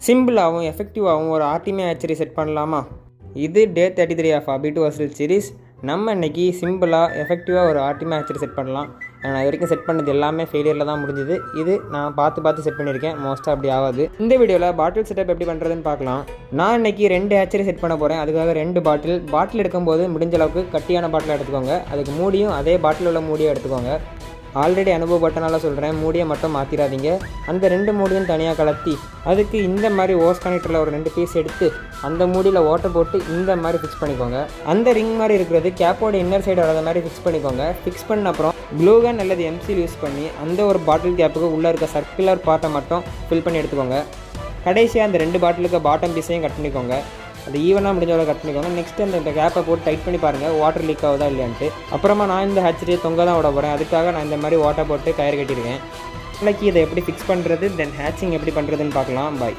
சிம்பிளாகவும் எஃபெக்டிவாகவும் ஒரு ஆர்டிமே hatchery set பண்ணலாமா? இது டே 33 ஆஃப் அபிட்டு வசூல் சீரிஸ். நம்ம இன்றைக்கி சிம்பிளாக எஃபெக்டிவாக ஒரு ஆர்டிமே ஹேச்சரி செட் பண்ணலாம். நான் இது வரைக்கும் செட் பண்ணது எல்லாமே ஃபெயிலியரில் தான் முடிஞ்சுது. இது நான் பார்த்து செட் பண்ணியிருக்கேன். மோஸ்ட்டாக அப்படி ஆகாது. இந்த வீடியோவில் பாட்டில் செட்டப் எப்படி பண்ணுறதுன்னு பார்க்கலாம். நான் இன்றைக்கி 2 ஹேச்சரி செட் பண்ண போகிறேன். அதுக்காக 2 பாட்டில் எடுக்கும்போது முடிஞ்ச அளவுக்கு கட்டியான பாட்டில் எடுத்துக்கோங்க. அதுக்கு மூடியும் அதே பாட்டில் உள்ள மூடியை எடுத்துக்கோங்க. ஆல்ரெடி அனுபவப்பட்டனால சொல்கிறேன், மூடியை மட்டும் மாற்றிடாதீங்க. அந்த 2 மூடியும் தனியாக கலத்தி அதுக்கு இந்த மாதிரி ஓஸ் கனெக்டரில் ஒரு 2 பீஸ் எடுத்து அந்த மூடியில் ஓட்டை போட்டு இந்த மாதிரி ஃபிக்ஸ் பண்ணிக்கோங்க. அந்த ரிங் மாதிரி இருக்கிறது கேப்போட இன்னர் சைடு வராத மாதிரி ஃபிக்ஸ் பண்ணிக்கோங்க. ஃபிக்ஸ் பண்ண அப்புறம் க்ளூகன் அல்லது எம்சில் யூஸ் பண்ணி அந்த ஒரு பாட்டில் கேப்புக்கு உள்ளே இருக்க சர்க்குலர் பார்ட்டை மட்டும் ஃபில் பண்ணி எடுத்துக்கோங்க. கடைசியாக அந்த 2 பாட்டிலுக்கு பாட்டம் பீஸையும் கட் பண்ணிக்கோங்க. அது ஈவனாக முடிஞ்சவரை கட் பண்ணிக்கோங்க. நெக்ஸ்ட் அந்த கேப்பை போட்டு டைட் பண்ணி பாருங்கள் வாட்டர் லீக் ஆகுதா இல்லையான்ட்டு. அப்புறமா நான் இந்த ஹேச்சரியை தொங்க தான் விட போகிறேன். அதுக்காக நான் இந்த மாதிரி வாட்டர் போட்டு கயிறு கட்டியிருக்கேன். நாளைக்கு இதை எப்படி ஃபிக்ஸ் பண்ணுறது தென் ஹேச்சிங் எப்படி பண்ணுறதுன்னு பார்க்கலாம். பாய்.